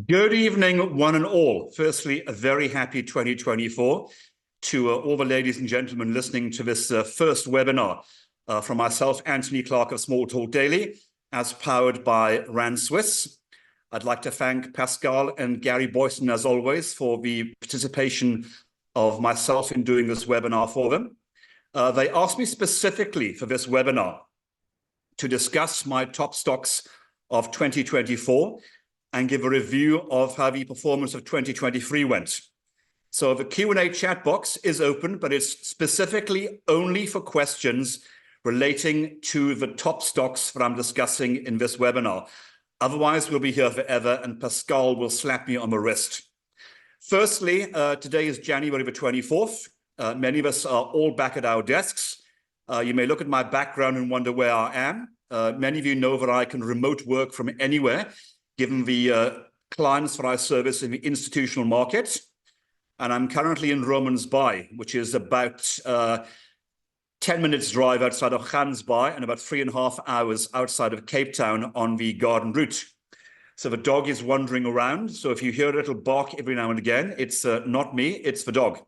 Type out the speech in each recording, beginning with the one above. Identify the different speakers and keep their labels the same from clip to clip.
Speaker 1: Good evening, one and all. Firstly, a very happy 2024 to all the ladies and gentlemen listening to this first webinar from myself, Anthony Clark of Small Talk Daily, as powered by Aran Swiss. I'd like to thank Pascal and Gary Boyson, as always, for the participation of myself in doing this webinar for them. They asked me specifically for this webinar to discuss my top stocks of 2024 and give a review of how the performance of 2023 went. So the Q&A chat box is open, but it's specifically only for questions relating to the top stocks that I'm discussing in this webinar. Otherwise, we'll be here forever and Pascal will slap me on the wrist. Firstly, today is January the 24th. Many of us are all back at our desks. You may look at my background and wonder where I am. Many of you know that I can remote work from anywhere, given the clients that I service in the institutional market. And I'm currently in Romans Bay, which is about 10 minutes drive outside of Gans Bay and about 3.5 hours outside of Cape Town on the Garden Route. So the dog is wandering around. So if you hear a little bark every now and again, it's not me, it's the dog.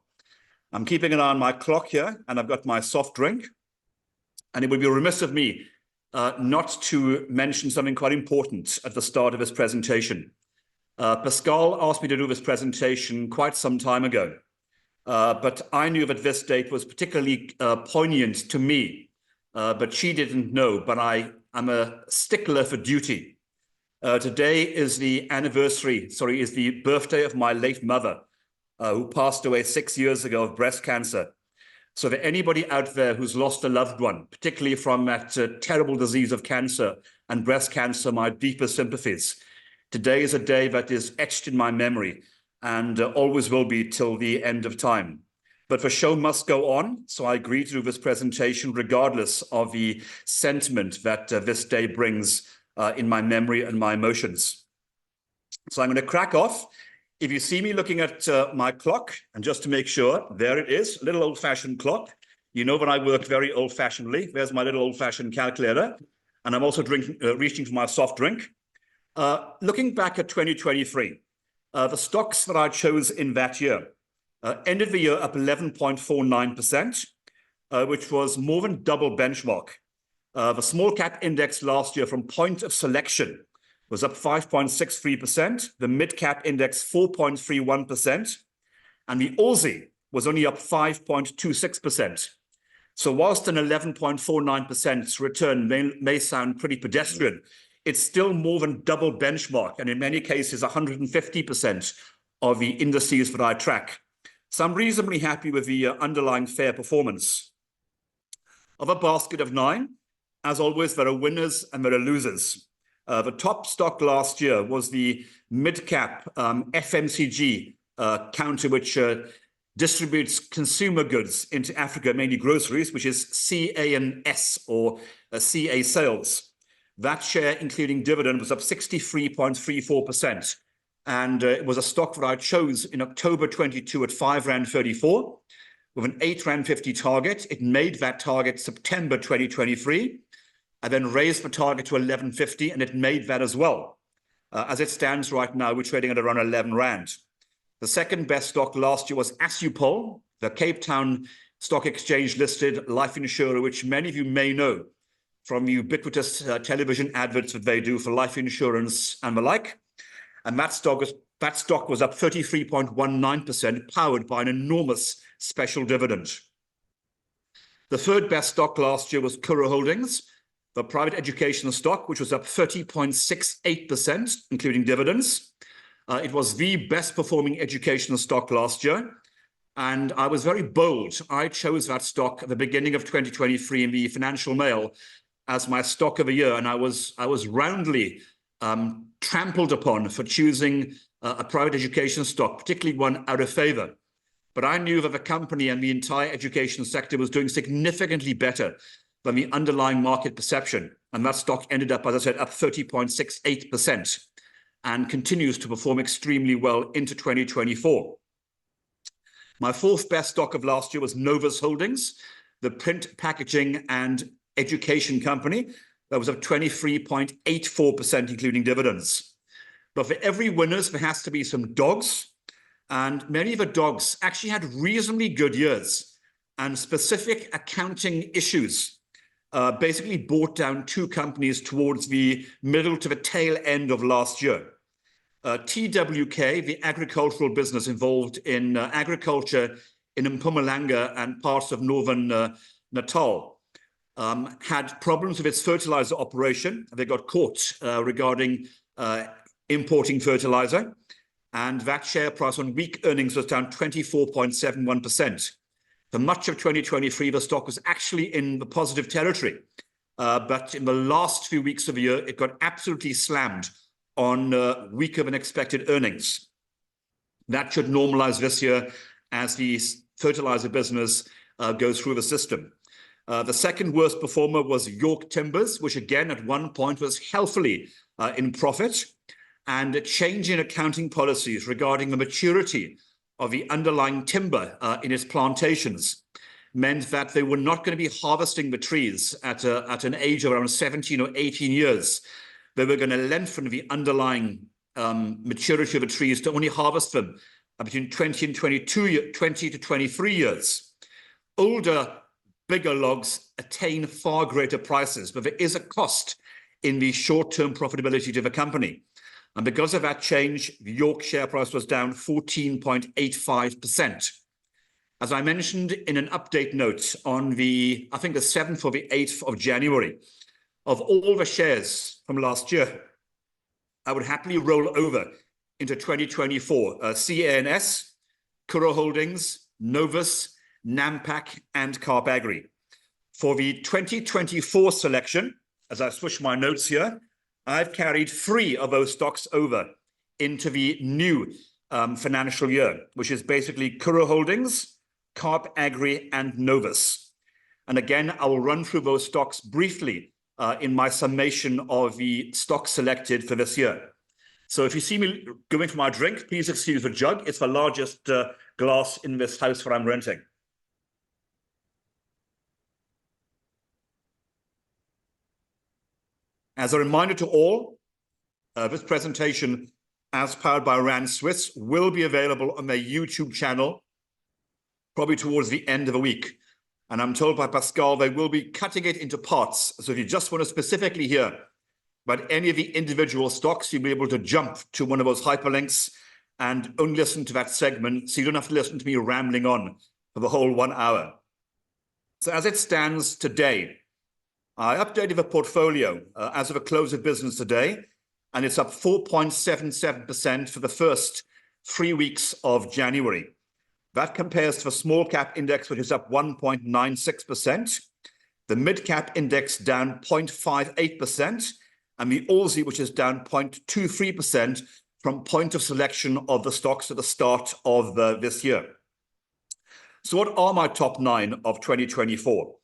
Speaker 1: I'm keeping an eye on my clock here and I've got my soft drink. And it would be remiss of me not to mention something quite important at the start of this presentation. Pascal asked me to do this presentation quite some time ago, but I knew that this date was particularly poignant to me, but she didn't know, but I'm a stickler for duty. Today is the birthday of my late mother, who passed away 6 years ago of breast cancer. So for anybody out there who's lost a loved one, particularly from that terrible disease of cancer and breast cancer, my deepest sympathies. Today is a day that is etched in my memory and always will be till the end of time. But the show must go on, so I agree to do this presentation regardless of the sentiment that this day brings in my memory and my emotions. So I'm going to crack off. If you see me looking at my clock, and just to make sure, there it is, little old-fashioned clock. You know that I work very old-fashionedly. There's my little old-fashioned calculator. And I'm also reaching for my soft drink. Looking back at 2023, the stocks that I chose in that year ended the year up 11.49%, which was more than double benchmark. The small cap index last year from point of selection was up 5.63%, the mid-cap index 4.31%, and the Aussie was only up 5.26%. So whilst an 11.49% return may sound pretty pedestrian, it's still more than double benchmark, and in many cases 150% of the indices that I track. So I'm reasonably happy with the underlying fair performance. Of a basket of 9, as always, there are winners and there are losers. The top stock last year was the mid-cap FMCG counter, which distributes consumer goods into Africa, mainly groceries, which is CANS or CA Sales. That share, including dividend, was up 63.34%. And it was a stock that I chose in October 22 at R5.34 with an R8.50 target. It made that target September 2023. I then raised the target to 11.50 and it made that as well. As it stands right now, we're trading at around 11 Rand. The second best stock last year was Assupol, the Cape Town Stock Exchange listed life insurer, which many of you may know from the ubiquitous television adverts that they do for life insurance and the like. And that stock was up 33.19%, powered by an enormous special dividend. The third best stock last year was Kuro Holdings, the private educational stock, which was up 30.68%, including dividends. It was the best performing educational stock last year. And I was very bold. I chose that stock at the beginning of 2023 in the Financial Mail as my stock of the year. And I was roundly trampled upon for choosing a private education stock, particularly one out of favor. But I knew that the company and the entire education sector was doing significantly better than the underlying market perception. And that stock ended up, as I said, up 30.68% and continues to perform extremely well into 2024. My fourth best stock of last year was Novus Holdings, the print, packaging and education company. That was up 23.84%, including dividends. But for every winners, there has to be some dogs. And many of the dogs actually had reasonably good years, and specific accounting issues basically brought down two companies towards the middle to the tail end of last year. TWK, the agricultural business involved in agriculture in Mpumalanga and parts of northern Natal, had problems with its fertilizer operation. They got caught regarding importing fertilizer, and that share price on weak earnings was down 24.71%. For much of 2023, the stock was actually in the positive territory. But in the last few weeks of the year, it got absolutely slammed on weaker than expected earnings. That should normalize this year as the fertilizer business goes through the system. The second worst performer was York Timbers, which again at one point was healthily in profit, and a change in accounting policies regarding the maturity of the underlying timber in its plantations meant that they were not going to be harvesting the trees at an age of around 17 or 18 years. They were going to lengthen the underlying maturity of the trees to only harvest them between 20 to 23 years. Older, bigger logs attain far greater prices, but there is a cost in the short-term profitability to the company. And because of that change, the York share price was down 14.85%. As I mentioned in an update note on the 7th or the 8th of January, of all the shares from last year, I would happily roll over into 2024. CANS, Kuro Holdings, Novus, Nampak, and Carp Agri. For the 2024 selection, as I switch my notes here, I've carried 3 of those stocks over into the new financial year, which is basically Kuro Holdings, Carp Agri, and Novus. And again, I will run through those stocks briefly in my summation of the stocks selected for this year. So if you see me going for my drink, please excuse the jug. It's the largest glass in this house that I'm renting. As a reminder to all, this presentation, as powered by Aran Swiss, will be available on their YouTube channel, probably towards the end of the week. And I'm told by Pascal they will be cutting it into parts. So if you just want to specifically hear about any of the individual stocks, you'll be able to jump to one of those hyperlinks and only listen to that segment, so you don't have to listen to me rambling on for the whole 1 hour. So as it stands today, I updated the portfolio as of a close of business today, and it's up 4.77% for the first 3 weeks of January. That compares to the small cap index, which is up 1.96%, the mid cap index down 0.58%, and the Aussie, which is down 0.23% from point of selection of the stocks at the start of this year. So what are my top 9 of 2024?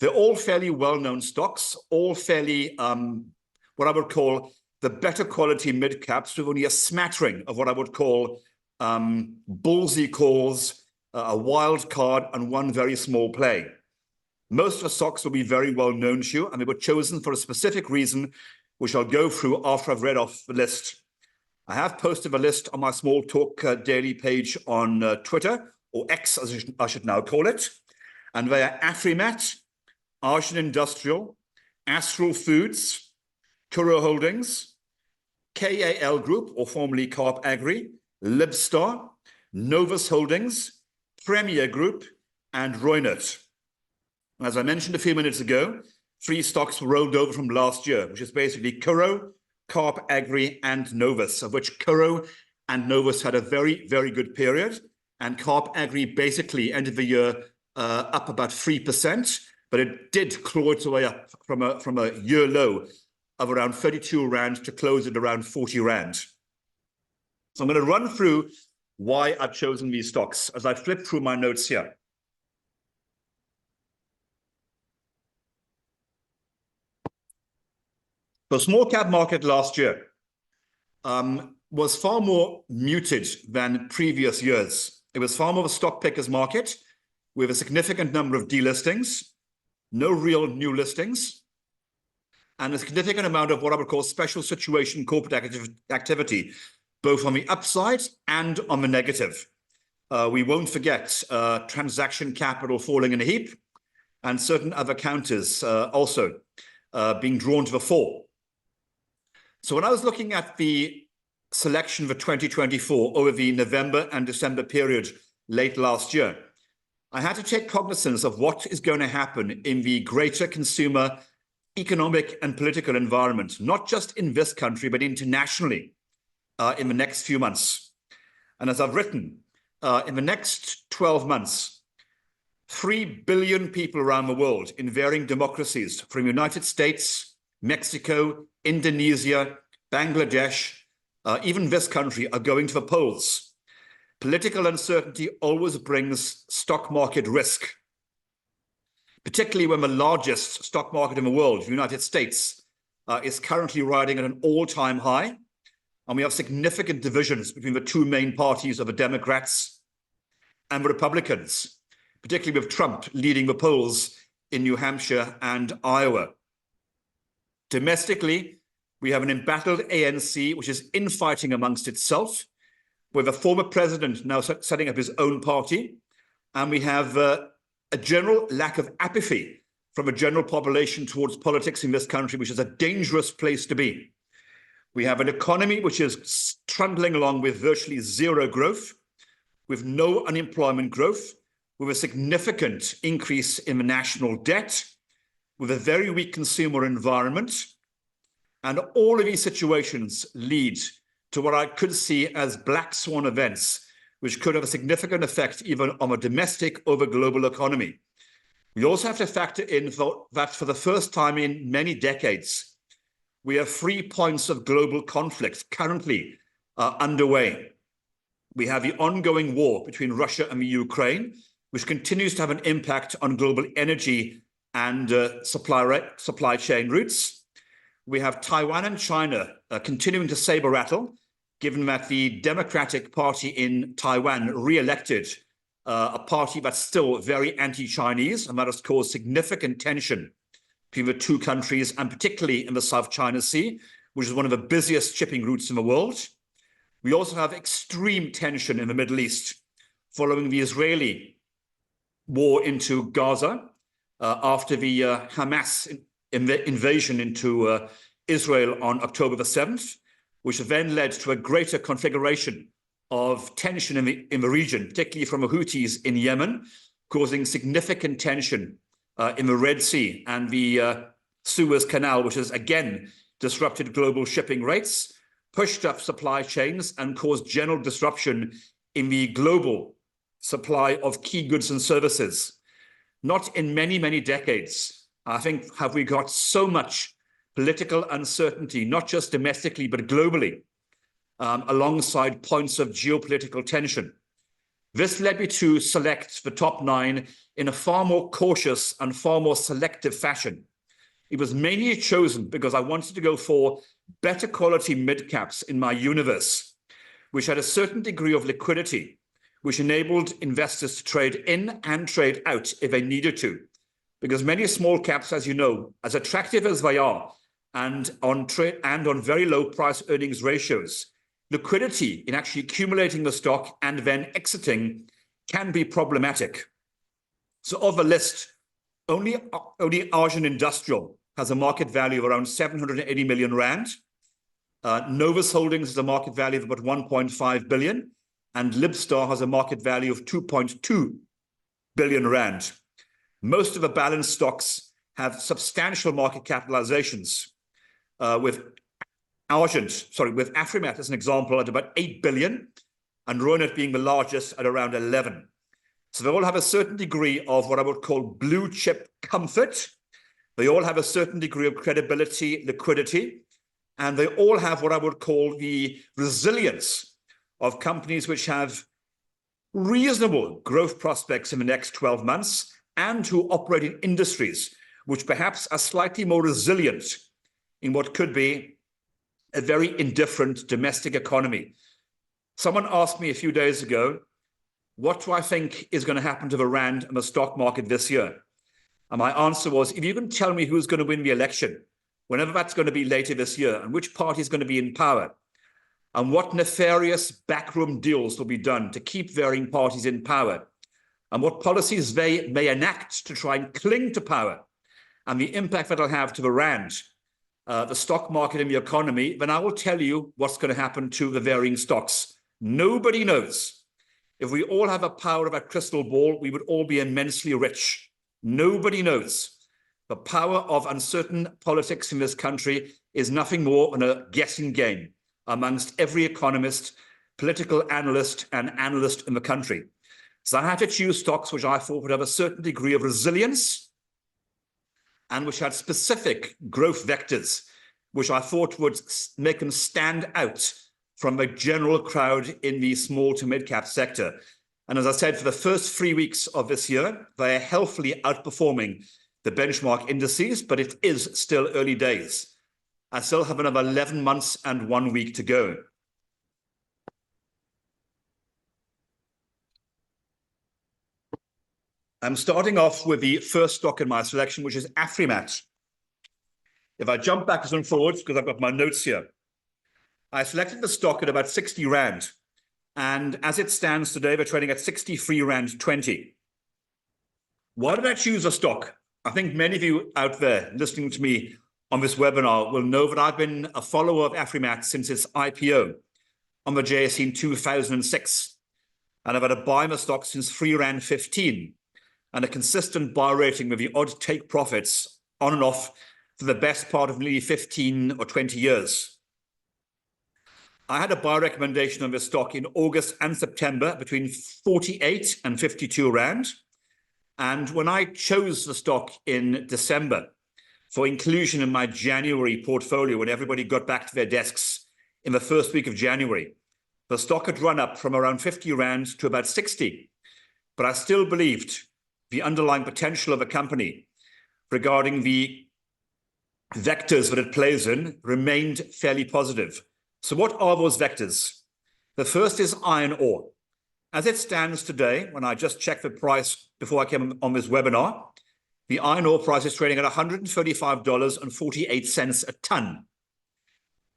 Speaker 1: They're all fairly well-known stocks, all fairly what I would call the better quality mid-caps, with only a smattering of what I would call ballsy calls, a wild card, and one very small play. Most of the stocks will be very well-known to you, and they were chosen for a specific reason, which I'll go through after I've read off the list. I have posted the list on my Small Talk daily page on Twitter, or X as I should now call it, and they are AfriMat, Aran Industrial, Astral Foods, Kuro Holdings, Kallal Group, or formerly Carp Agri, Libstar, Novus Holdings, Premier Group, and Reunert. As I mentioned a few minutes ago, 3 stocks were rolled over from last year, which is basically Kuro, Carp Agri, and Novus, of which Kuro and Novus had a very, very good period, and Carp Agri basically ended the year up about 3%, but it did claw its way up from a year low of around 32 Rand to close at around 40 Rand. So I'm going to run through why I've chosen these stocks as I flip through my notes here. The small cap market last year was far more muted than previous years. It was far more of a stock pickers market with a significant number of delistings, no real new listings. and a significant amount of what I would call special situation corporate activity, both on the upside and on the negative. We won't forget transaction capital falling in a heap, and certain other counters also being drawn to the fore. So when I was looking at the selection for 2024 over the November and December period late last year, I had to take cognizance of what is going to happen in the greater consumer economic and political environment, not just in this country, but internationally in the next few months. And as I've written, in the next 12 months, 3 billion people around the world in varying democracies, from the United States, Mexico, Indonesia, Bangladesh, even this country, are going to the polls. Political uncertainty always brings stock market risk, particularly when the largest stock market in the world, the United States, is currently riding at an all-time high. And we have significant divisions between the two main parties of the Democrats and the Republicans, particularly with Trump leading the polls in New Hampshire and Iowa. Domestically, we have an embattled ANC, which is infighting amongst itself, with a former president now setting up his own party. And we have a general lack of apathy from a general population towards politics in this country, which is a dangerous place to be. We have an economy which is trundling along with virtually zero growth, with no unemployment growth, with a significant increase in the national debt, with a very weak consumer environment. And all of these situations lead to what I could see as black swan events, which could have a significant effect even on a domestic over global economy. We also have to factor in that for the first time in many decades, we have 3 points of global conflict currently underway. We have the ongoing war between Russia and the Ukraine, which continues to have an impact on global energy and supply chain routes. We have Taiwan and China continuing to saber rattle, given that the Democratic Party in Taiwan re-elected a party that's still very anti-Chinese, and that has caused significant tension between the two countries, and particularly in the South China Sea, which is one of the busiest shipping routes in the world. We also have extreme tension in the Middle East following the Israeli war into Gaza after the Hamas invasion into Israel on October the 7th, which then led to a greater configuration of tension in the region, particularly from the Houthis in Yemen, causing significant tension in the Red Sea and the Suez Canal, which has again disrupted global shipping rates, pushed up supply chains, and caused general disruption in the global supply of key goods and services. Not in many, many decades, I think, have we got so much political uncertainty, not just domestically, but globally, alongside points of geopolitical tension. This led me to select the top 9 in a far more cautious and far more selective fashion. It was mainly chosen because I wanted to go for better quality mid-caps in my universe, which had a certain degree of liquidity, which enabled investors to trade in and trade out if they needed to. Because many small caps, as you know, as attractive as they are, and on very low price earnings ratios, liquidity in actually accumulating the stock and then exiting can be problematic. So of the list, only Aran Industrial has a market value of around 780 million rand. Novus Holdings has a market value of about 1.5 billion, and Libstar has a market value of 2.2 billion rand. Most of the balanced stocks have substantial market capitalizations, with AfriMat as an example at about 8 billion, and Reunert being the largest at around 11. So they all have a certain degree of what I would call blue chip comfort. They all have a certain degree of credibility, liquidity, and they all have what I would call the resilience of companies which have reasonable growth prospects in the next 12 months and who operate in industries which perhaps are slightly more resilient in what could be a very indifferent domestic economy. Someone asked me a few days ago, what do I think is going to happen to the rand and the stock market this year? And my answer was, if you can tell me who's going to win the election, whenever that's going to be later this year, and which party is going to be in power, and what nefarious backroom deals will be done to keep varying parties in power, and what policies they may enact to try and cling to power, and the impact that'll have to the rand, the stock market and the economy, then I will tell you what's going to happen to the varying stocks. Nobody knows. If we all have a power of a crystal ball, we would all be immensely rich. Nobody knows. The power of uncertain politics in this country is nothing more than a guessing game amongst every economist, political analyst, and analyst in the country. So I had to choose stocks which I thought would have a certain degree of resilience and which had specific growth vectors, which I thought would make them stand out from the general crowd in the small to mid-cap sector. And as I said, for the first 3 weeks of this year, they are healthily outperforming the benchmark indices, but it is still early days. I still have another 11 months and 1 week to go. I'm starting off with the first stock in my selection, which is AfriMat. If I jump backwards and forwards, because I've got my notes here, I selected the stock at about 60 Rand. And as it stands today, we're trading at 63 Rand 20. Why did I choose a stock? I think many of you out there listening to me on this webinar will know that I've been a follower of AfriMat since its IPO on the JSE in 2006. And I've had a buy in the stock since 3 Rand 15 and a consistent buy rating with the odd take profits on and off for the best part of nearly 15 or 20 years. I had a buy recommendation on this stock in August and September between 48 and 52 Rand. And when I chose the stock in December for inclusion in my January portfolio, when everybody got back to their desks in the first week of January, the stock had run up from around 50 Rand to about 60. But I still believed the underlying potential of the company regarding the vectors that it plays in remained fairly positive. So what are those vectors? The first is iron ore. As it stands today, when I just checked the price before I came on this webinar, the iron ore price is trading at $135.48 a ton.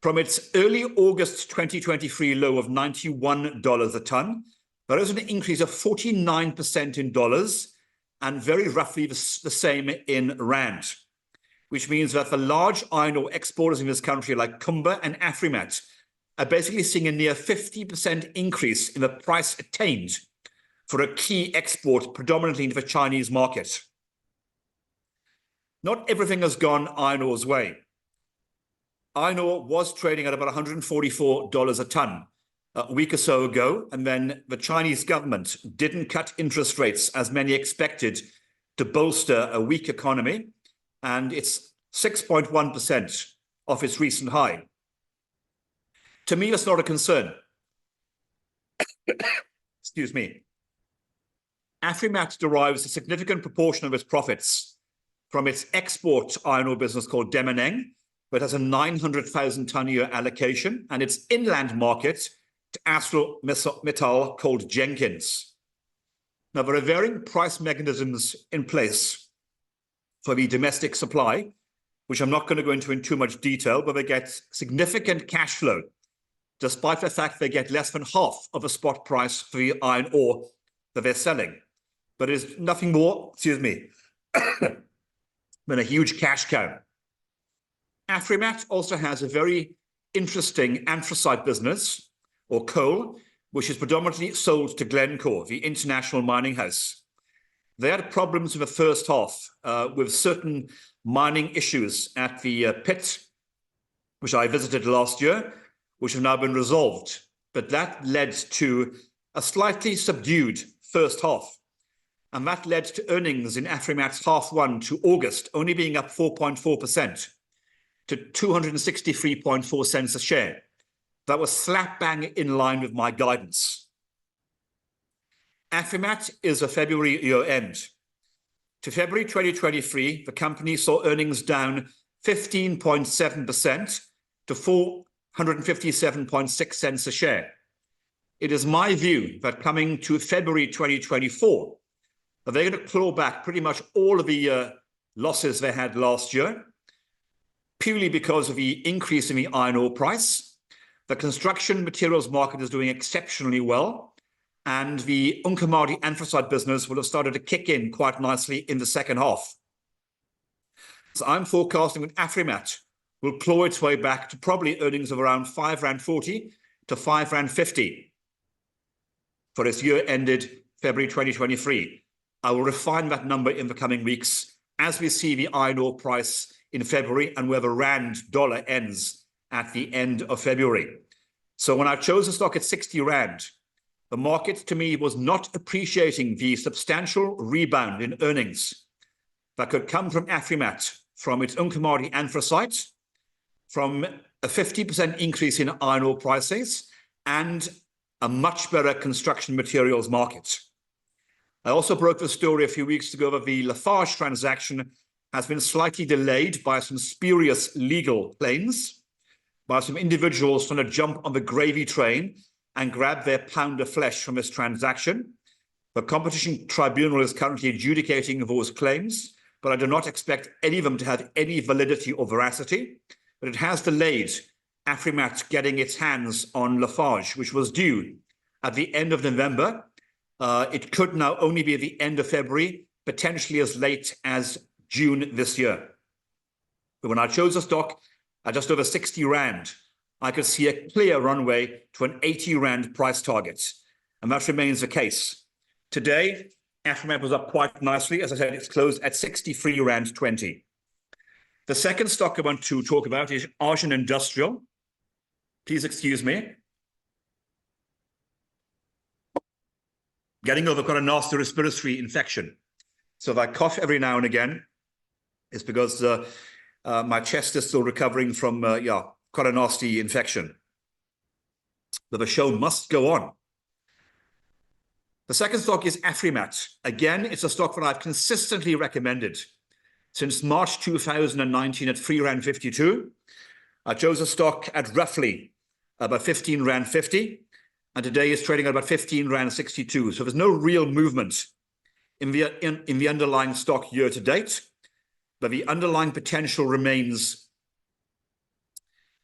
Speaker 1: From its early August 2023 low of $91 a ton, there is an increase of 49% in dollars and very roughly the same in Rand, which means that the large iron ore exporters in this country like Kumba and AfriMat are basically seeing a near 50% increase in the price attained for a key export predominantly into the Chinese market. Not everything has gone iron ore's way. Iron ore was trading at about $144 a ton a week or so ago, and then the Chinese government didn't cut interest rates as many expected to bolster a weak economy, and it's 6.1% off its recent high. To me, that's not a concern. Excuse me. AfriMat derives a significant proportion of its profits from its export iron ore business called Demeneng, but has a 900,000 ton a year allocation, and its inland market to Astral Metal called Jenkins. Now, there are varying price mechanisms in place for the domestic supply, which I'm not going to go into in too much detail, but they get significant cash flow, despite the fact they get less than half of a spot price for the iron ore that they're selling. But it's nothing more, excuse me, than a huge cash cow. AfriMat also has a very interesting anthracite business, or coal, which is predominantly sold to Glencore, the international mining house. They had problems in the first half with certain mining issues at the pit, which I visited last year, which have now been resolved. But that led to a slightly subdued first half. And that led to earnings in AfriMat's half one to August only being up 4.4% to 263.4 cents a share. That was slap bang in line with my guidance. AfriMat is a February year end. To February 2023, the company saw earnings down 15.7% to 457.6 cents a share. It is my view that coming to February 2024, that they're going to claw back pretty much all of the losses they had last year. purely because of the increase in the iron ore price. The construction materials market is doing exceptionally well, and the uncommodity anthracite business will have started to kick in quite nicely in the second half. So I'm forecasting that AfriMat will claw its way back to probably earnings of around R5.40 to R5.50 for its year ended February 2023. I will refine that number in the coming weeks as we see the iron ore price in February and where the rand dollar ends at the end of February. So when I chose the stock at 60 rand, the market to me was not appreciating the substantial rebound in earnings that could come from AfriMat, from its uncommodity anthracite, from a 50% increase in iron ore prices, and a much better construction materials market. I also broke the story a few weeks ago that the Lafarge transaction has been slightly delayed by some spurious legal claims, by some individuals trying to jump on the gravy train and grab their pound of flesh from this transaction. The Competition Tribunal is currently adjudicating those claims, but I do not expect any of them to have any validity or veracity. But it has delayed AfriMat getting its hands on Lafarge, which was due at the end of November. It could now only be at the end of February, potentially as late as June this year. But when I chose the stock at just over 60 rand, I could see a clear runway to an 80 rand price target, and that remains the case. Today, AfriMat was up quite nicely. As I said, it's closed at 63 rand 20. The second stock I want to talk about is Aran Industrial. Please excuse me. Getting over quite a nasty respiratory infection. So if I cough every now and again, it's because my chest is still recovering from, quite a nasty infection. But the show must go on. The second stock is AfriMat. Again, it's a stock that I've consistently recommended since March 2019 at R3.52. I chose a stock at roughly about R15.50, and today is trading at about R15.62. So there's no real movement in the underlying stock year to date, but the underlying potential remains.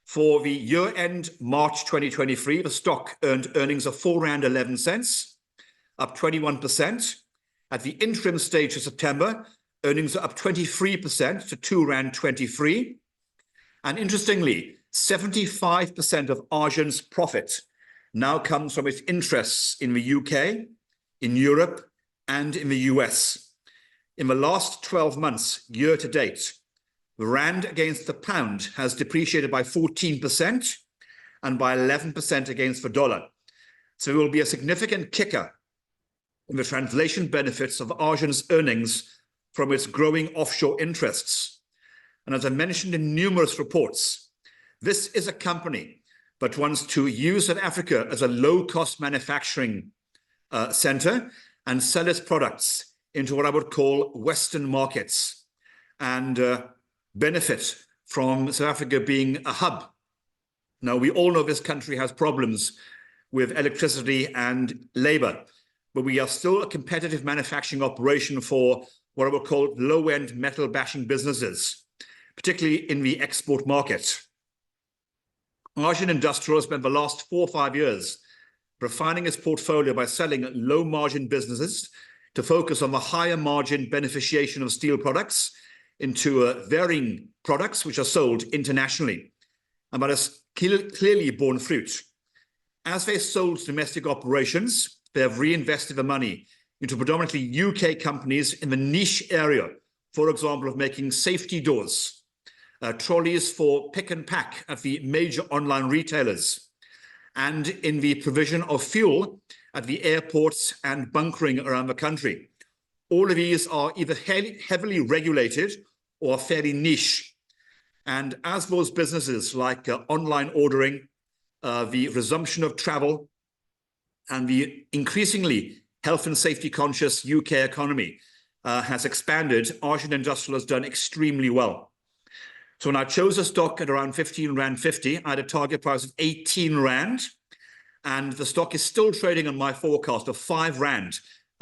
Speaker 1: For the year end March 2023, the stock earned earnings of R4.11, up 21%. At the interim stage of September, earnings are up 23% to R2.23. And interestingly, 75% of Aran's profit now comes from its interests in the UK, in Europe, and in the US. In the last 12 months, year to date, the rand against the pound has depreciated by 14% and by 11% against the dollar. So it will be a significant kicker in the translation benefits of Aran's earnings from its growing offshore interests. And as I mentioned in numerous reports, this is a company that wants to use South Africa as a low-cost manufacturing center and sell its products into what I would call Western markets and benefit from South Africa being a hub. Now, we all know this country has problems with electricity and labor, but we are still a competitive manufacturing operation for what I would call low-end metal bashing businesses, particularly in the export market. Aran Industrial has spent the last 4 or 5 years refining its portfolio by selling low-margin businesses to focus on the higher margin beneficiation of steel products into varying products which are sold internationally. And that has clearly borne fruit. As they sold domestic operations, they have reinvested the money into predominantly UK companies in the niche area, for example, of making safety doors, trolleys for pick and pack at the major online retailers, and in the provision of fuel at the airports and bunkering around the country. All of these are either heavily regulated or fairly niche. And as those businesses like online ordering, the resumption of travel, and the increasingly health and safety conscious UK economy has expanded, Aran Industrial has done extremely well. So when I chose a stock at around R15.50, I had a target price of 18 rand, and the stock is still trading on my forecast of 5 rand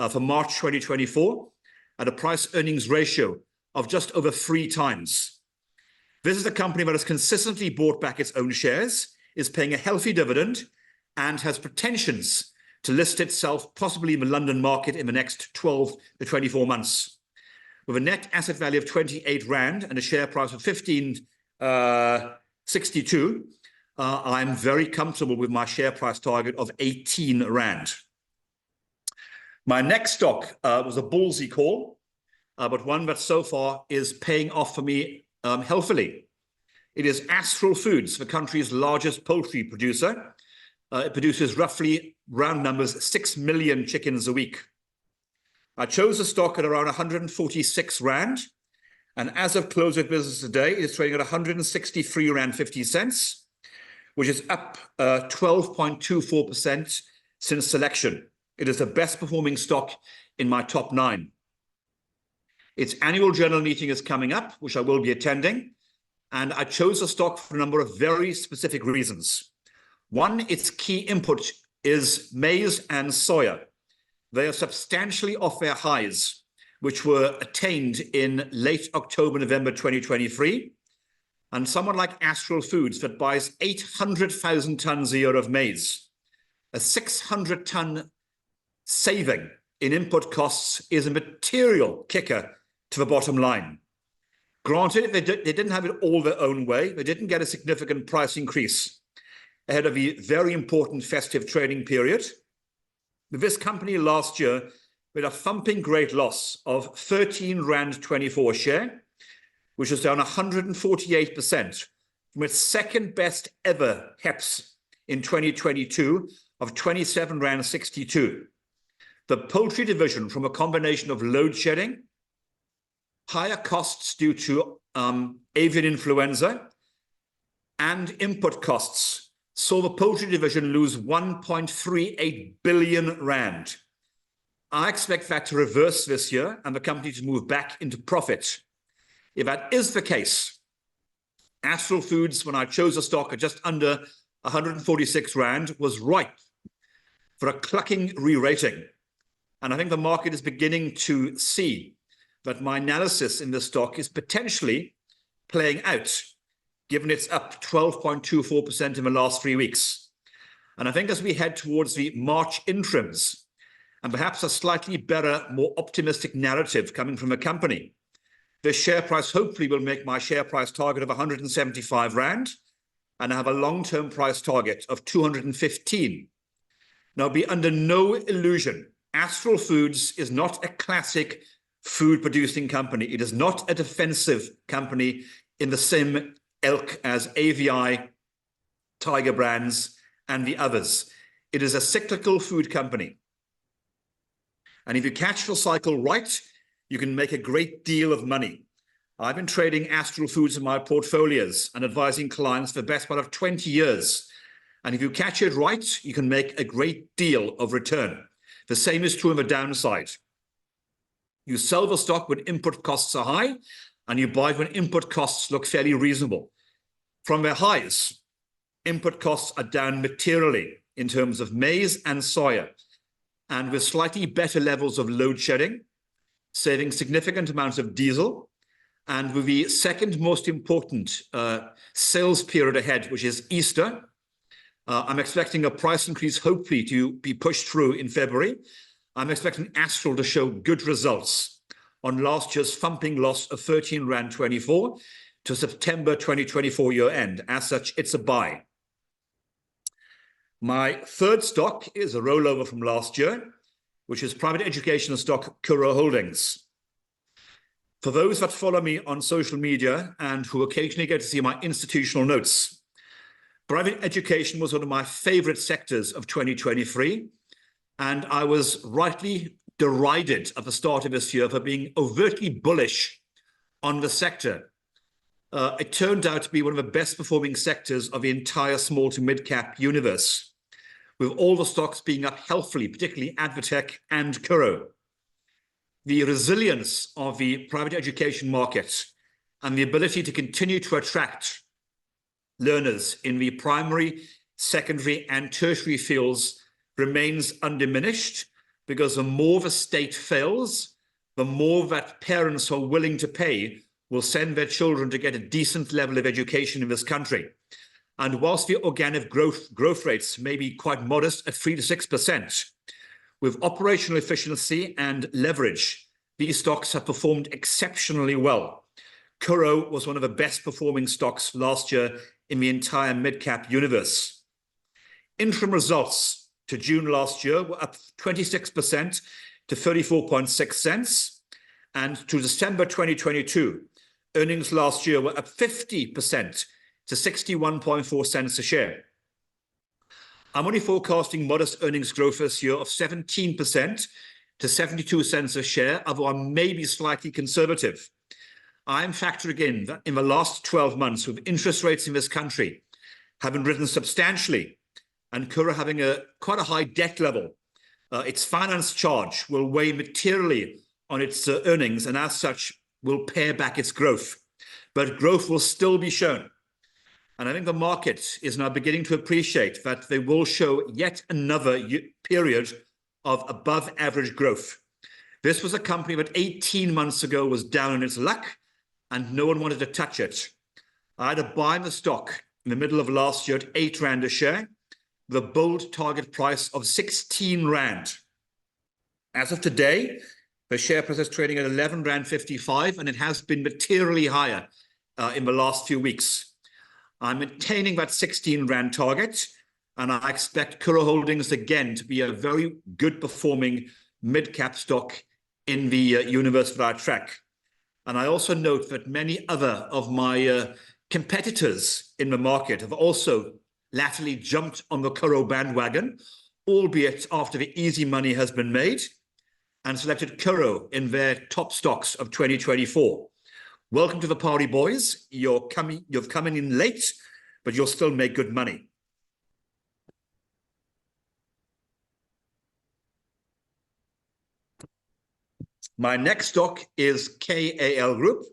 Speaker 1: for March 2024 at a price earnings ratio of just over 3 times. This is a company that has consistently bought back its own shares, is paying a healthy dividend, and has pretensions to list itself possibly in the London market in the next 12 to 24 months. With a net asset value of 28 Rand and a share price of 15.62, I'm very comfortable with my share price target of 18 Rand. My next stock was a ballsy call, but one that so far is paying off for me healthily. It is Astral Foods, the country's largest poultry producer. It produces roughly, round numbers, 6 million chickens a week. I chose the stock at around 146 Rand, and as of close of business today, it is trading at 163 Rand 50 cents, which is up 12.24% since selection. It is the best performing stock in my top 9. Its annual general meeting is coming up, which I will be attending, and I chose the stock for a number of very specific reasons. One, its key input is maize and soya. They are substantially off their highs, which were attained in late October, November 2023. And someone like Astral Foods that buys 800,000 tons a year of maize, a 600-ton saving in input costs is a material kicker to the bottom line. Granted, they didn't have it all their own way. They didn't get a significant price increase ahead of the very important festive trading period. With this company last year, we had a thumping great loss of 13 Rand 24 share, which was down 148% from its second best ever HEPS in 2022 of 27 Rand 62. The poultry division, from a combination of load shedding, higher costs due to avian influenza, and input costs, saw the poultry division lose 1.38 billion Rand. I expect that to reverse this year and the company to move back into profit. If that is the case, Astral Foods, when I chose a stock at just under 146 Rand, was ripe for a clucking re-rating. And I think the market is beginning to see that my analysis in this stock is potentially playing out, given it's up 12.24% in the last 3 weeks. And I think as we head towards the March interims, and perhaps a slightly better, more optimistic narrative coming from the company, the share price hopefully will make my share price target of 175 Rand, and I have a long-term price target of 215. Now, be under no illusion, Astral Foods is not a classic food-producing company. It is not a defensive company in the same ilk as AVI, Tiger Brands, and the others. It is a cyclical food company. And if you catch the cycle right, you can make a great deal of money. I've been trading Astral Foods in my portfolios and advising clients for the best part of 20 years. And if you catch it right, you can make a great deal of return. The same is true on the downside. You sell the stock when input costs are high, and you buy when input costs look fairly reasonable. From their highs, input costs are down materially in terms of maize and soya, and with slightly better levels of load shedding, saving significant amounts of diesel, and with the second most important sales period ahead, which is Easter, I'm expecting a price increase hopefully to be pushed through in February. I'm expecting Astral to show good results on last year's thumping loss of 13 Rand 24 to September 2024 year end. As such, it's a buy. My third stock is a rollover from last year, which is private education stock Curro Holdings. For those that follow me on social media and who occasionally get to see my institutional notes, private education was one of my favorite sectors of 2023, and I was rightly derided at the start of this year for being overtly bullish on the sector. It turned out to be one of the best performing sectors of the entire small to mid-cap universe, with all the stocks being up healthily, particularly Advotech and Curro. The resilience of the private education market and the ability to continue to attract learners in the primary, secondary, and tertiary fields remains undiminished, because the more the state fails, the more that parents are willing to pay will send their children to get a decent level of education in this country. And whilst the organic growth rates may be quite modest at 3 to 6%, with operational efficiency and leverage, these stocks have performed exceptionally well. Curro was one of the best performing stocks last year in the entire mid-cap universe. Interim results to June last year were up 26% to 34.6 cents. And to December 2022, earnings last year were up 50% to 61.4 cents a share. I'm only forecasting modest earnings growth this year of 17% to 72 cents a share, although I may be slightly conservative. I'm factoring in that in the last 12 months, with interest rates in this country having risen substantially and Curro having quite a high debt level, its finance charge will weigh materially on its earnings, and as such will pare back its growth. But growth will still be shown. And I think the market is now beginning to appreciate that they will show yet another period of above average growth. This was a company that 18 months ago was down on its luck and no one wanted to touch it. I had to buy the stock in the middle of last year at 8 Rand a share, with a bold target price of 16 Rand. As of today, the share price is trading at 11 Rand 55, and it has been materially higher in the last few weeks. I'm maintaining that 16 Rand target, and I expect Curro Holdings again to be a very good performing mid-cap stock in the universe that I track. And I also note that many other of my competitors in the market have also latterly jumped on the Curro bandwagon, albeit after the easy money has been made, and selected Curro in their top stocks of 2024. Welcome to the party, boys. You've come in late, but you'll still make good money. My next stock is Kallal Group,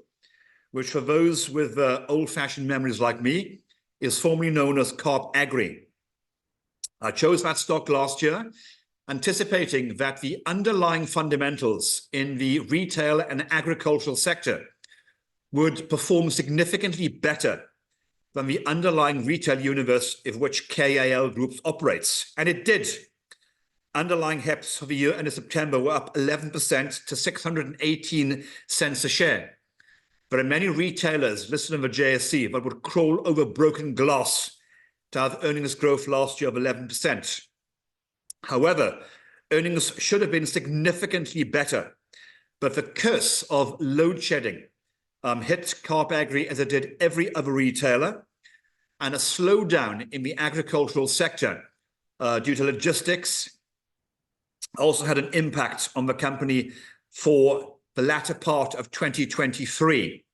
Speaker 1: which for those with old-fashioned memories like me, is formerly known as Carp Agri. I chose that stock last year, anticipating that the underlying fundamentals in the retail and agricultural sector would perform significantly better than the underlying retail universe of which Kallal Group operates. And it did. Underlying HEPS for the year ended September were up 11% to 618 cents a share. There are many retailers listed on the JSE that would crawl over broken glass to have earnings growth last year of 11%. However, earnings should have been significantly better, but the curse of load shedding hit Carp Agri as it did every other retailer, and a slowdown in the agricultural sector due to logistics also had an impact on the company for the latter part of 2023.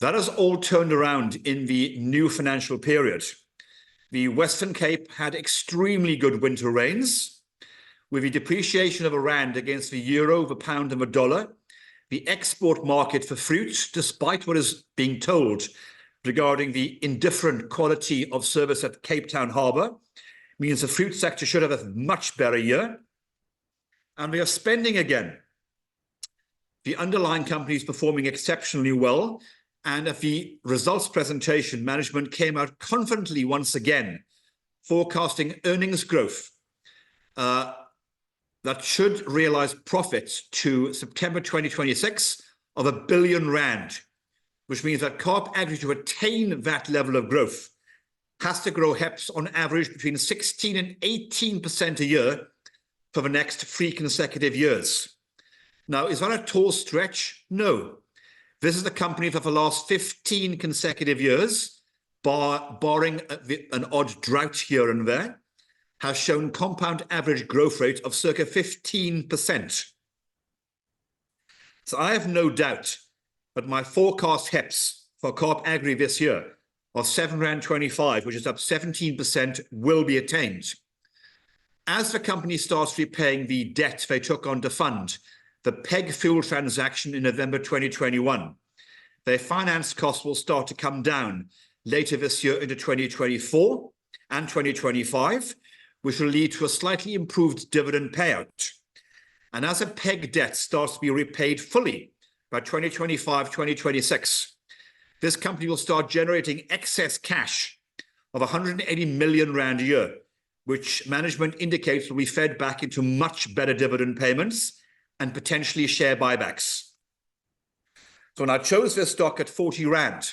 Speaker 1: That has all turned around in the new financial period. The Western Cape had extremely good winter rains. With the depreciation of a rand against the euro, the pound, and the dollar, the export market for fruit, despite what is being told regarding the indifferent quality of service at Cape Town Harbour, means the fruit sector should have a much better year. And we are spending again. The underlying company is performing exceptionally well. And at the results presentation, management came out confidently once again, forecasting earnings growth that should realize profits to September 2026 of R1 billion, which means that Carp Agri, to attain that level of growth, has to grow HEPS on average between 16 and 18% a year for the next 3 consecutive years. Now, is that a tall stretch? No. This is the company that for the last 15 consecutive years, barring an odd drought here and there, has shown compound average growth rate of circa 15%. So I have no doubt that my forecast HEPS for Carp Agri this year of R7.25, which is up 17%, will be attained. As the company starts repaying the debt they took on to fund the PEG fuel transaction in November 2021, their finance costs will start to come down later this year into 2024 and 2025, which will lead to a slightly improved dividend payout. And as a PEG debt starts to be repaid fully by 2025, 2026, this company will start generating excess cash of 180 million rand a year, which management indicates will be fed back into much better dividend payments and potentially share buybacks. So when I chose this stock at 40 Rand,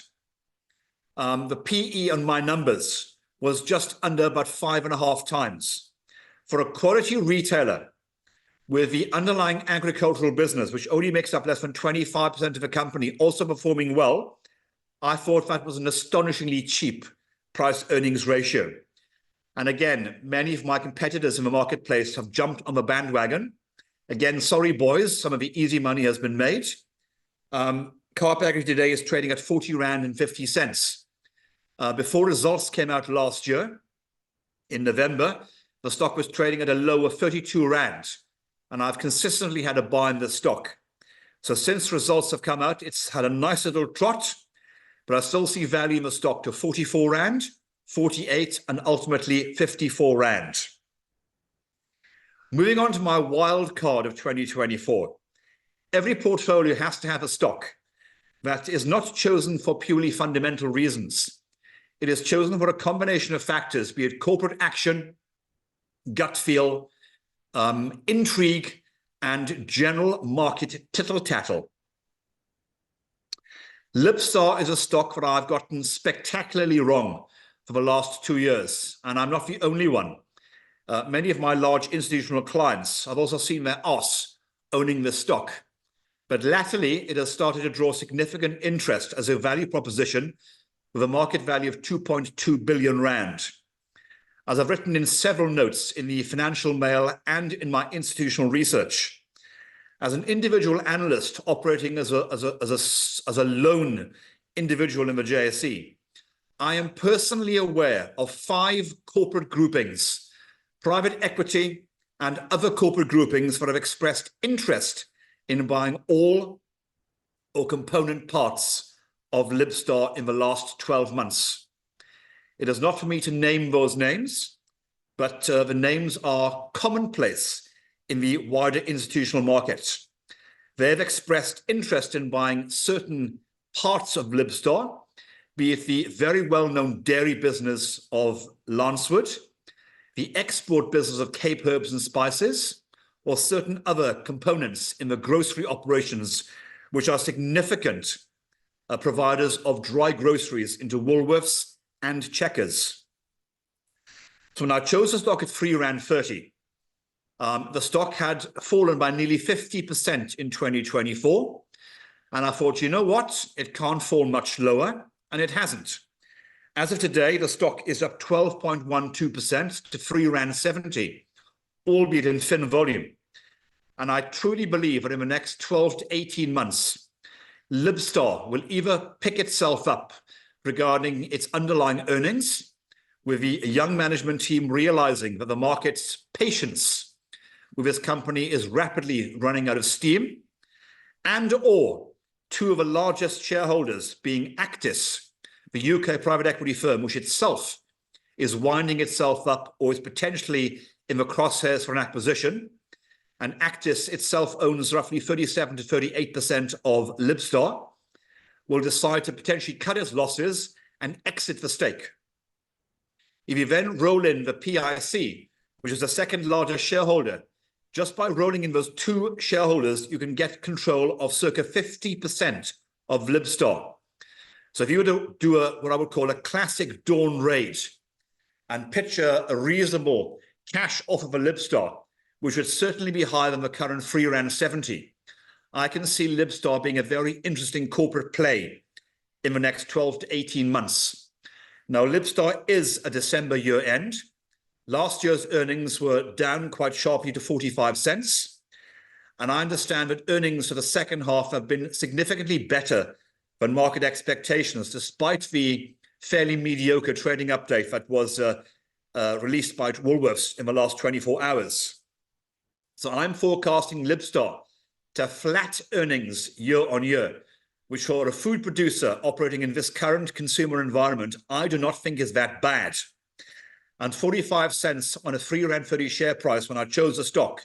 Speaker 1: the PE on my numbers was just under about 5.5 times. For a quality retailer with the underlying agricultural business, which only makes up less than 25% of the company, also performing well, I thought that was an astonishingly cheap price-earnings ratio. And again, many of my competitors in the marketplace have jumped on the bandwagon. Again, sorry, boys, some of the easy money has been made. Carp Agri today is trading at 40 Rand and 50 cents. Before results came out last year, in November, the stock was trading at a low of 32 Rand, and I've consistently had a buy in the stock. So since results have come out, it's had a nice little trot, but I still see value in the stock to 44 Rand, 48, and ultimately 54 Rand. Moving on to my wild card of 2024. Every portfolio has to have a stock that is not chosen for purely fundamental reasons. It is chosen for a combination of factors, be it corporate action, gut feel, intrigue, and general market tittle-tattle. Libstar is a stock that I've gotten spectacularly wrong for the last 2 years, and I'm not the only one. Many of my large institutional clients, I've also seen their ass owning the stock. But latterly, it has started to draw significant interest as a value proposition with a market value of 2.2 billion Rand. As I've written in several notes in the Financial Mail and in my institutional research, as an individual analyst operating as a lone individual in the JSE, I am personally aware of 5 corporate groupings, private equity and other corporate groupings that have expressed interest in buying all or component parts of Libstar in the last 12 months. It is not for me to name those names, but the names are commonplace in the wider institutional market. They have expressed interest in buying certain parts of Libstar, be it the very well-known dairy business of Lancewood, the export business of Cape Herbs and Spices, or certain other components in the grocery operations, which are significant providers of dry groceries into Woolworths and Checkers. So when I chose the stock at 3.30 Rand, the stock had fallen by nearly 50% in 2024. And I thought, you know what? It can't fall much lower, and it hasn't. As of today, the stock is up 12.12% to 3.70 Rand, albeit in thin volume. And I truly believe that in the next 12 to 18 months, Libstar will either pick itself up regarding its underlying earnings, with the young management team realizing that the market's patience with this company is rapidly running out of steam, and or 2 of the largest shareholders being Actis, the UK private equity firm, which itself is winding itself up or is potentially in the crosshairs for an acquisition. And Actis itself owns roughly 37 to 38% of Libstar, will decide to potentially cut its losses and exit the stake. If you then roll in the PIC, which is the second largest shareholder, just by rolling in those 2 shareholders, you can get control of circa 50% of Libstar. So if you were to do what I would call a classic dawn raid and picture a reasonable cash offer for Libstar, which would certainly be higher than the current 3.70 Rand, I can see Libstar being a very interesting corporate play in the next 12 to 18 months. Now, Libstar is a December year end. Last year's earnings were down quite sharply to 45 cents. And I understand that earnings for the second half have been significantly better than market expectations, despite the fairly mediocre trading update that was released by Woolworths in the last 24 hours. So I'm forecasting Libstar to flat earnings year on year, which for a food producer operating in this current consumer environment, I do not think is that bad. And 45 cents on a 3.30 Rand share price when I chose the stock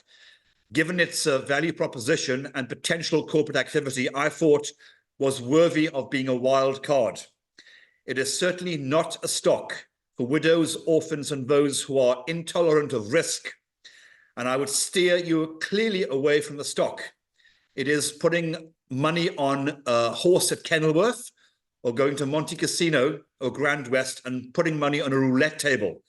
Speaker 1: given its value proposition and potential corporate activity, I thought was worthy of being a wild card. It is certainly not a stock for widows, orphans, and those who are intolerant of risk, and I would steer you clearly away from the stock. It is putting money on a horse at Kenilworth, or going to Monte Casino or Grand West and putting money on a roulette table.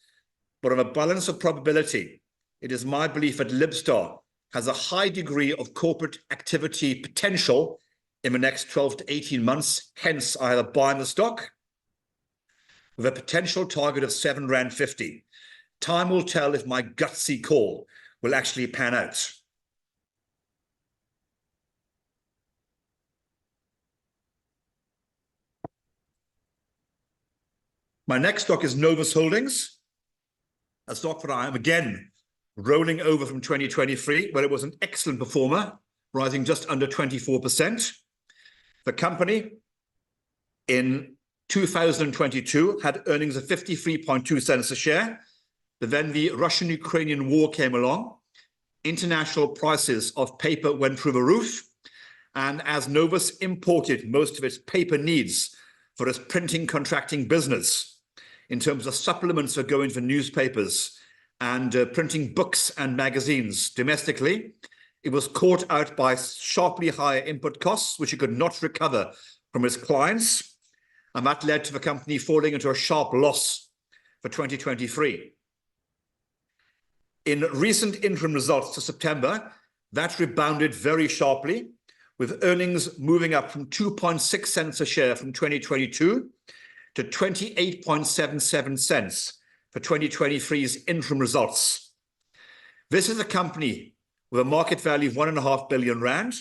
Speaker 1: But on a balance of probability, it is my belief that Libstar has a high degree of corporate activity potential in the next 12 to 18 months. Hence, I have a buy in the stock with a potential target of £7.50. Time will tell if my gutsy call will actually pan out. My next stock is Novus Holdings, a stock that I am again rolling over from 2023, where it was an excellent performer, rising just under 24%. The company in 2022 had earnings of 53.2 cents a share. But then the Russian-Ukrainian war came along. International prices of paper went through the roof. And as Novus imported most of its paper needs for its printing contracting business, in terms of supplements that go into newspapers and printing books and magazines domestically, it was caught out by sharply higher input costs, which it could not recover from its clients. And that led to the company falling into a sharp loss for 2023. In recent interim results to September, that rebounded very sharply, with earnings moving up from 2.6 cents a share from 2022 to 28.77 cents for 2023's interim results. This is a company with a market value of 1.5 billion rand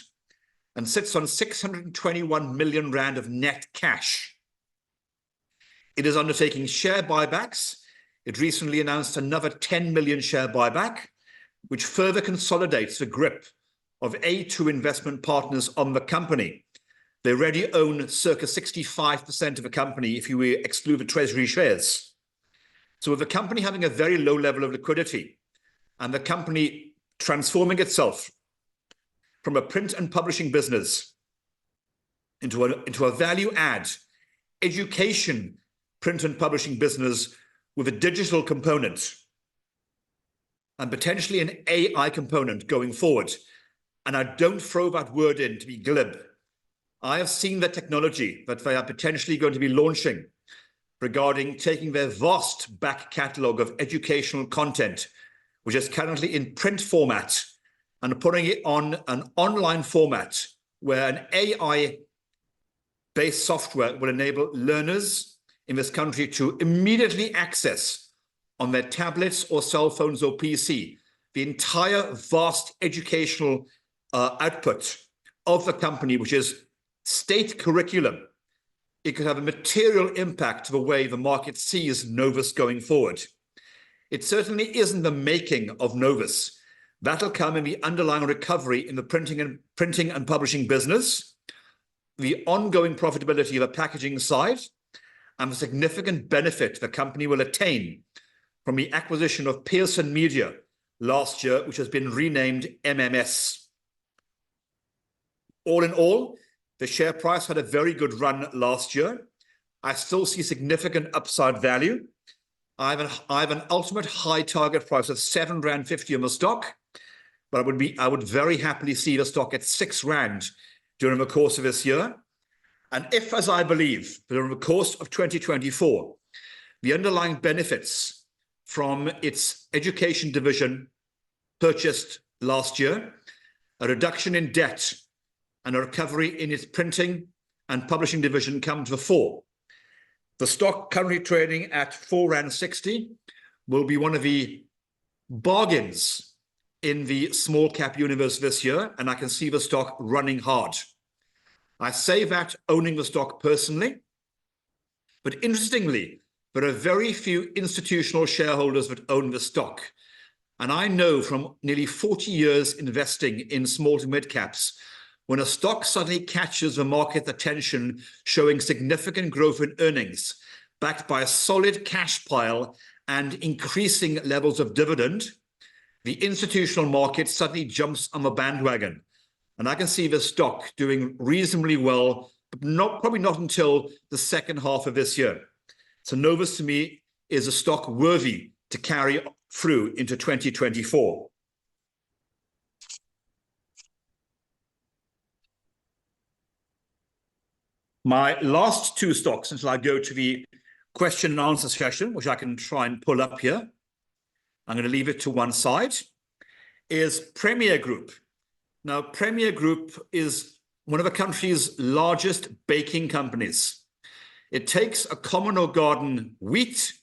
Speaker 1: and sits on 621 million rand of net cash. It is undertaking share buybacks. It recently announced another 10 million share buyback, which further consolidates the grip of A2 investment partners on the company. They already own circa 65% of the company if you exclude the treasury shares. So with the company having a very low level of liquidity and the company transforming itself from a print and publishing business into a value add education print and publishing business with a digital component and potentially an AI component going forward. And I don't throw that word in to be glib. I have seen the technology that they are potentially going to be launching regarding taking their vast back catalogue of educational content, which is currently in print format, and putting it on an online format where an AI-based software will enable learners in this country to immediately access on their tablets or cell phones or PC the entire vast educational output of the company, which is state curriculum. It could have a material impact to the way the market sees Novus going forward. It certainly isn't the making of Novus. That'll come in the underlying recovery in the printing and publishing business, the ongoing profitability of the packaging side, and the significant benefit the company will attain from the acquisition of Pearson Media last year, which has been renamed MMS. All in all, the share price had a very good run last year. I still see significant upside value. I have an ultimate high target price of R7.50 on the stock, but I would very happily see the stock at R6 during the course of this year. And if, as I believe, during the course of 2024, the underlying benefits from its education division purchased last year, a reduction in debt, and a recovery in its printing and publishing division come to the fore, the stock currently trading at R4.60 will be one of the bargains in the small cap universe this year, and I can see the stock running hard. I say that owning the stock personally, but interestingly, there are very few institutional shareholders that own the stock. And I know from nearly 40 years investing in small to mid caps, when a stock suddenly catches the market attention, showing significant growth in earnings, backed by a solid cash pile and increasing levels of dividend, the institutional market suddenly jumps on the bandwagon. And I can see the stock doing reasonably well, but probably not until the second half of this year. So Novus, to me, is a stock worthy to carry through into 2024. My last two stocks, until I go to the question and answer session, which I can try and pull up here, I'm going to leave it to one side, is Premier Group. Now, Premier Group is one of the country's largest baking companies. It takes a common or garden wheat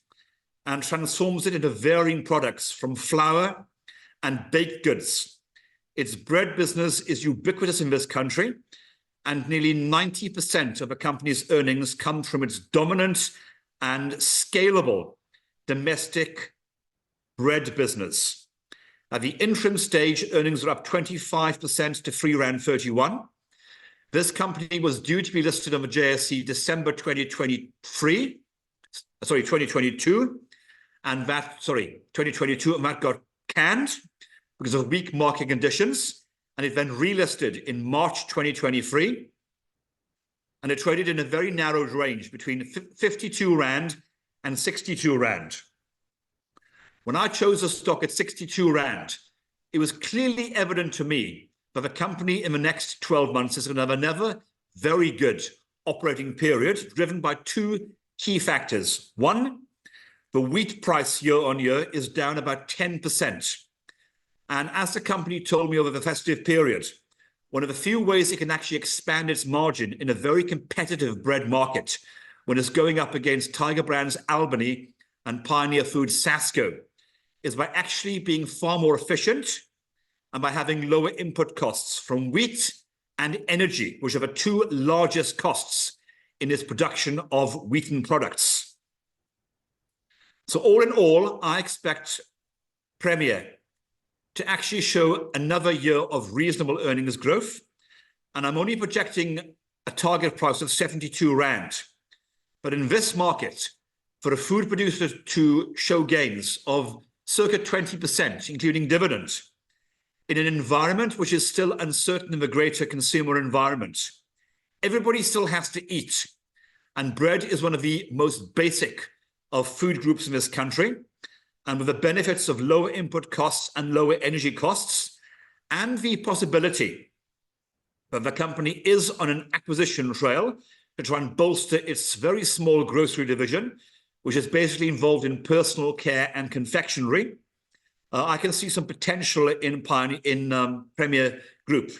Speaker 1: and transforms it into varying products from flour and baked goods. Its bread business is ubiquitous in this country, and nearly 90% of the company's earnings come from its dominant and scalable domestic bread business. At the interim stage, earnings are up 25% to £3.31. This company was due to be listed on the JSE December 2022, and that got canned because of weak market conditions, and it then relisted in March 2023, and it traded in a very narrowed range between 52 Rand and 62 Rand. When I chose a stock at 62 Rand, it was clearly evident to me that the company in the next 12 months is going to have another very good operating period, driven by two key factors. One, the wheat price year on year is down about 10%. And as the company told me over the festive period, one of the few ways it can actually expand its margin in a very competitive bread market when it's going up against Tiger Brands Albany and Pioneer Foods Sasco is by actually being far more efficient and by having lower input costs from wheat and energy, which are the two largest costs in its production of wheaten products. So all in all, I expect Premier to actually show another year of reasonable earnings growth. And I'm only projecting a target price of 72 Rand. But in this market, for a food producer to show gains of circa 20%, including dividends, in an environment which is still uncertain in the greater consumer environment, everybody still has to eat. And bread is one of the most basic of food groups in this country. And with the benefits of lower input costs and lower energy costs, and the possibility that the company is on an acquisition trail to try and bolster its very small grocery division, which is basically involved in personal care and confectionery, I can see some potential in Premier Group.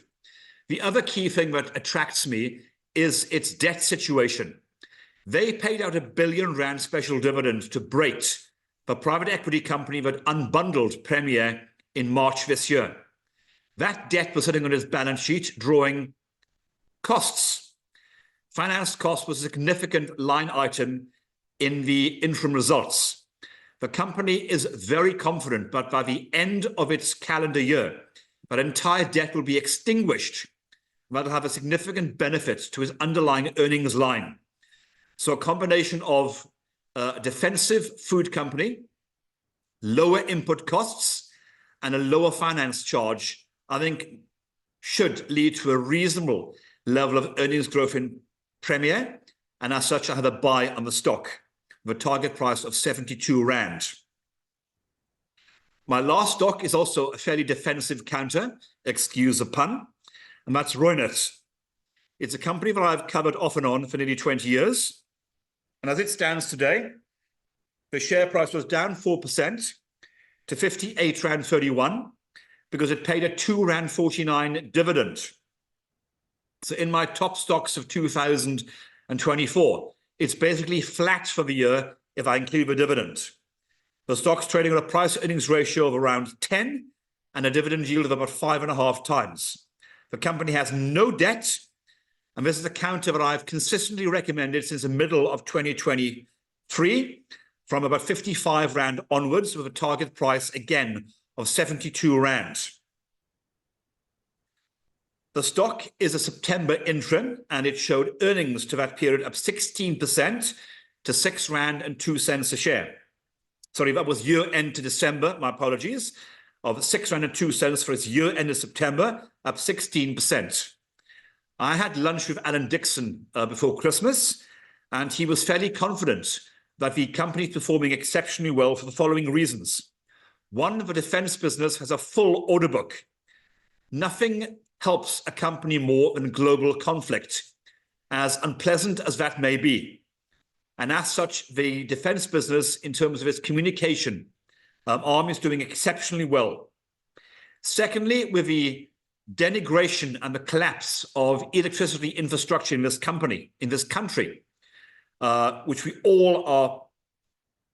Speaker 1: The other key thing that attracts me is its debt situation. They paid out R1 billion special dividend to Brait, the private equity company that unbundled Premier in March this year. That debt was sitting on its balance sheet, drawing costs. Finance cost was a significant line item in the interim results. The company is very confident, but by the end of its calendar year, that entire debt will be extinguished. That will have a significant benefit to its underlying earnings line. So a combination of a defensive food company, lower input costs, and a lower finance charge, I think should lead to a reasonable level of earnings growth in Premier. And as such, I have a buy on the stock with a target price of 72 Rand. My last stock is also a fairly defensive counter, excuse the pun, and that's Reunert. It's a company that I've covered off and on for nearly 20 years. And as it stands today, the share price was down 4% to 58.31 Rand because it paid a 2.49 Rand dividend. So in my top stocks of 2024, it's basically flat for the year if I include the dividend. The stock's trading at a price earnings ratio of around 10 and a dividend yield of about 5.5 times. The company has no debt, and this is a counter that I've consistently recommended since the middle of 2023, from about 55 Rand onwards, with a target price, again, of 72 Rand. The stock is a September interim, and it showed earnings to that period up 16% to 6.02 Rand a share. Sorry, that was year end to December, my apologies. of 602 cents for its year end of September, up 16%. I had lunch with Alan Dixon before Christmas, and he was fairly confident that the company is performing exceptionally well for the following reasons. One, the defense business has a full order book. Nothing helps a company more than global conflict, as unpleasant as that may be. And as such, the defense business, in terms of its communication, arm is doing exceptionally well. Secondly, with the denigration and the collapse of electricity infrastructure in this country, which we all are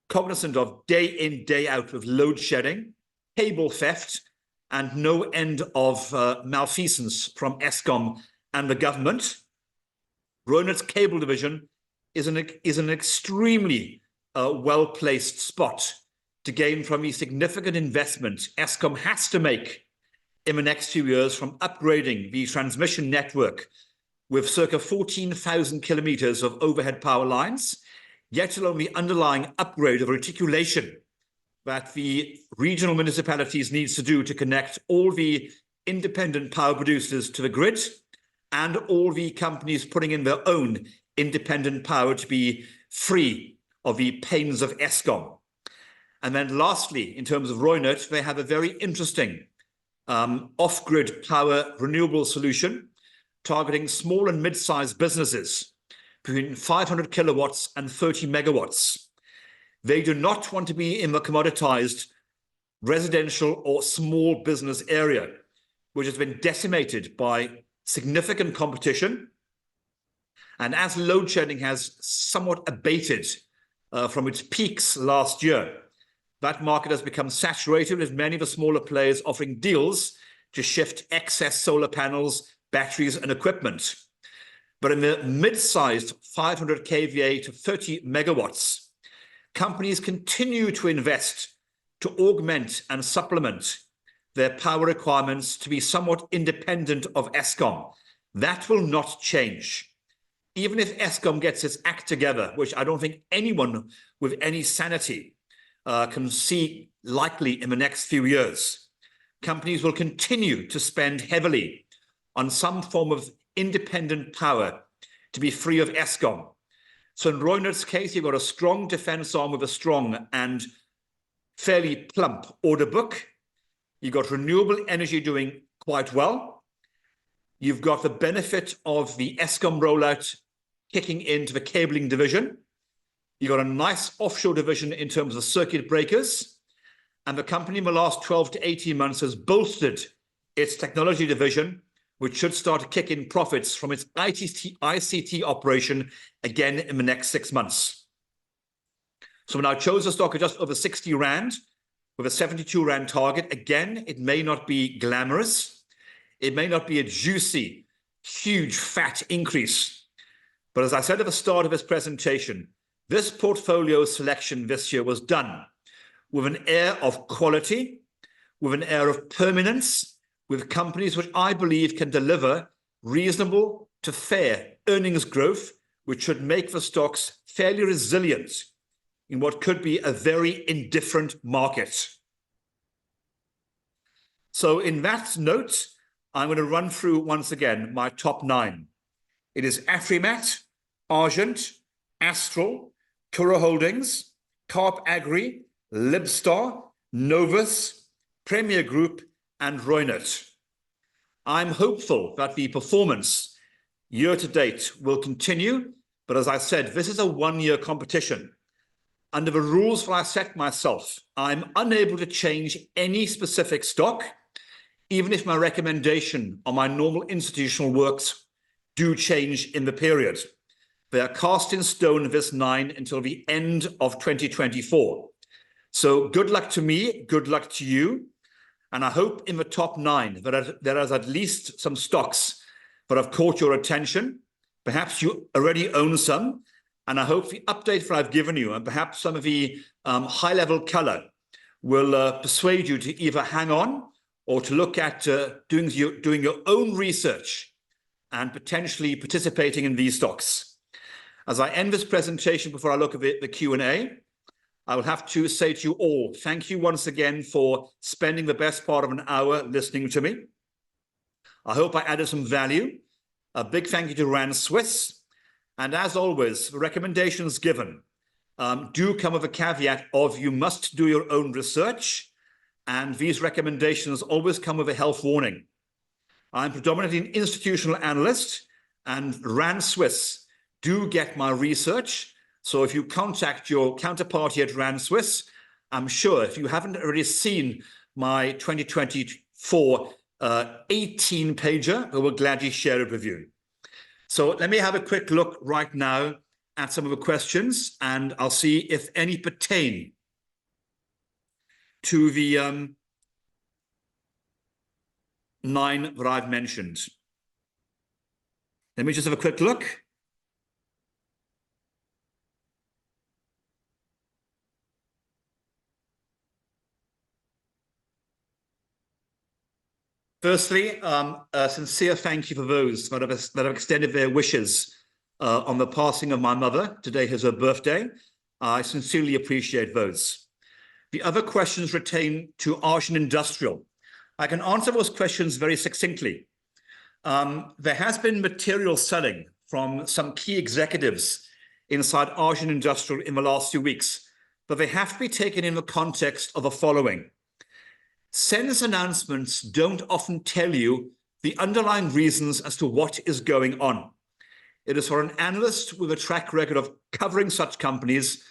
Speaker 1: cognizant of day in, day out, with load shedding, cable theft, and no end of malfeasance from Eskom and the government, Reunert's cable division is an extremely well-placed spot to gain from the significant investment Eskom has to make in the next few years from upgrading the transmission network with circa 14,000 kilometers of overhead power lines, yet alone the underlying upgrade of reticulation that the regional municipalities needs to do to connect all the independent power producers to the grid and all the companies putting in their own independent power to be free of the pains of Eskom. And then lastly, in terms of Reunert, they have a very interesting off-grid power renewable solution targeting small and mid-sized businesses between 500 kilowatts and 30 megawatts. They do not want to be in the commoditized residential or small business area, which has been decimated by significant competition. And as load shedding has somewhat abated from its peaks last year, that market has become saturated with many of the smaller players offering deals to shift excess solar panels, batteries, and equipment. But in the mid-sized 500 kVA to 30 megawatts, companies continue to invest to augment and supplement their power requirements to be somewhat independent of Eskom. That will not change. Even if Eskom gets its act together, which I don't think anyone with any sanity can see likely in the next few years, companies will continue to spend heavily on some form of independent power to be free of Eskom. So in Reunert's case, you've got a strong defense arm with a strong and fairly plump order book. You've got renewable energy doing quite well. You've got the benefit of the Eskom rollout kicking into the cabling division. You've got a nice offshore division in terms of circuit breakers. And the company in the last 12 to 18 months has bolstered its technology division, which should start to kick in profits from its ICT operation again in the next 6 months. So when I chose the stock at just over 60 Rand with a 72 Rand target, again, it may not be glamorous. It may not be a juicy, huge, fat increase. But as I said at the start of this presentation, this portfolio selection this year was done with an air of quality, with an air of permanence, with companies which I believe can deliver reasonable to fair earnings growth, which should make the stocks fairly resilient in what could be a very indifferent market. So in that note, I'm going to run through once again my top 9. It is AfriMat, Argent, Astral, Kura Holdings, Carp Agri, Libstar, Novus, Premier Group, and Reunert. I'm hopeful that the performance year to date will continue, but as I said, this is a one-year competition. Under the rules that I set myself, I'm unable to change any specific stock, even if my recommendation on my normal institutional works do change in the period. They are cast in stone this 9 until the end of 2024. So good luck to me, good luck to you. And I hope in the top 9 that there is at least some stocks that have caught your attention. Perhaps you already own some. And I hope the update that I've given you and perhaps some of the high-level color will persuade you to either hang on or to look at doing your own research and potentially participating in these stocks. As I end this presentation before I look at the Q&A, I will have to say to you all, thank you once again for spending the best part of an hour listening to me. I hope I added some value. A big thank you to Aran Swiss. And as always, the recommendations given do come with a caveat of you must do your own research. And these recommendations always come with a health warning. I'm predominantly an institutional analyst, and Aran Swiss do get my research. So if you contact your counterparty at Aran Swiss, I'm sure if you haven't already seen my 2024 18-pager, we will gladly share it with you. So let me have a quick look right now at some of the questions, and I'll see if any pertain to the 9 that I've mentioned. Let me just have a quick look. Firstly, a sincere thank you for those that have extended their wishes on the passing of my mother. Today is her birthday. I sincerely appreciate those. The other questions pertain to Aran Industrial. I can answer those questions very succinctly. There has been material selling from some key executives inside Aran Industrial in the last few weeks, but they have to be taken in the context of the following. SENS announcements don't often tell you the underlying reasons as to what is going on. It is for an analyst with a track record of covering such companies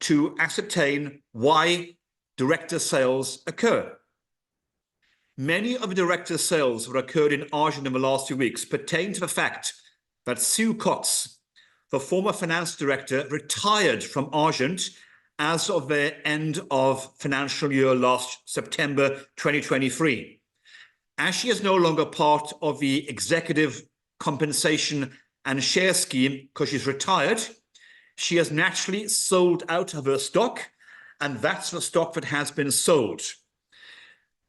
Speaker 1: to ascertain why director sales occur. Many of the director sales that occurred in Aran in the last few weeks pertain to the fact that Sue Cox, the former finance director, retired from Aran as of the end of financial year last September 2023. As she is no longer part of the executive compensation and share scheme because she's retired, she has naturally sold out of her stock, and that's the stock that has been sold.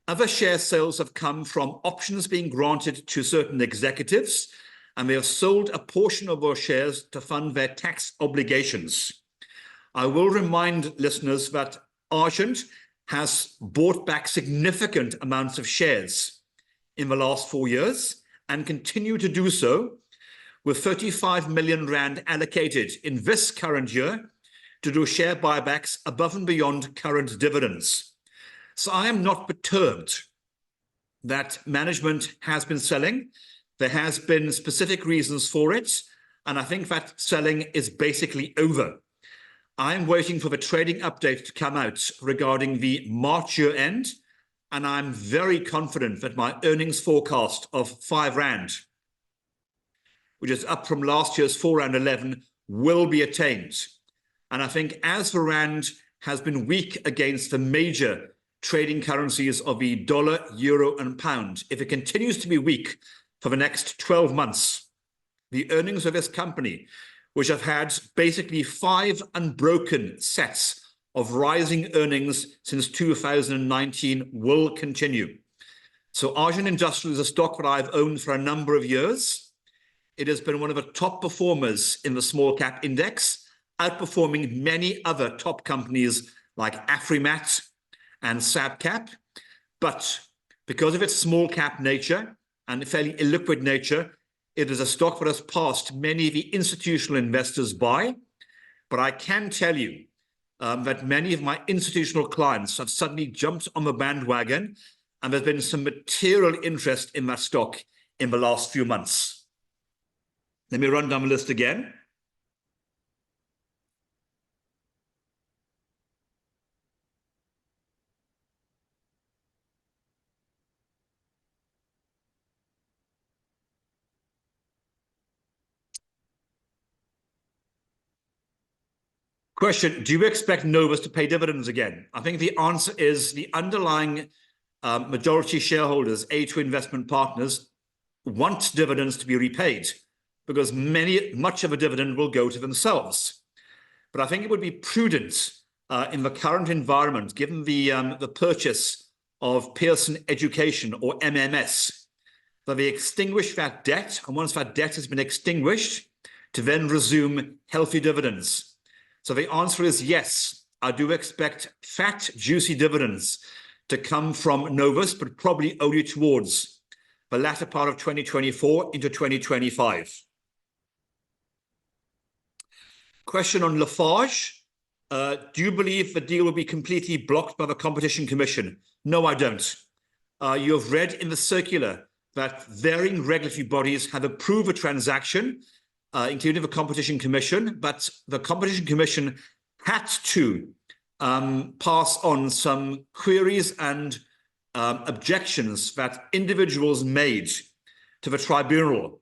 Speaker 1: Other share sales have come from options being granted to certain executives, and they have sold a portion of those shares to fund their tax obligations. I will remind listeners that Aran has bought back significant amounts of shares in the last 4 years and continue to do so, with 35 million rand allocated in this current year to do share buybacks above and beyond current dividends. So I am not perturbed that management has been selling. There has been specific reasons for it, and I think that selling is basically over. I'm waiting for the trading update to come out regarding the March year end, and I'm very confident that my earnings forecast of 5 Rand, which is up from last year's 4.11 Rand, will be attained. And I think as the Rand has been weak against the major trading currencies of the dollar, euro, and pound, if it continues to be weak for the next 12 months, the earnings of this company, which have had basically 5 unbroken sets of rising earnings since 2019, will continue. So Aran Industrial is a stock that I've owned for a number of years. It has been one of the top performers in the small cap index, outperforming many other top companies like AfriMat and SabCap. But because of its small cap nature and fairly illiquid nature, it is a stock that has passed many of the institutional investors by. But I can tell you that many of my institutional clients have suddenly jumped on the bandwagon, and there's been some material interest in that stock in the last few months. Let me run down the list again. Question, do you expect Novus to pay dividends again? I think the answer is the underlying majority shareholders, A2 investment partners, want dividends to be repaid because much of a dividend will go to themselves. But I think it would be prudent in the current environment, given the purchase of Pearson Education, or MMS, that they extinguish that debt, and once that debt has been extinguished, to then resume healthy dividends. So the answer is yes. I do expect fat, juicy dividends to come from Novus, but probably only towards the latter part of 2024 into 2025. Question on Lafarge. Do you believe the deal will be completely blocked by the Competition Commission? No, I don't. You have read in the circular that varying regulatory bodies have approved a transaction, including the Competition Commission, but the Competition Commission had to pass on some queries and objections that individuals made to the tribunal.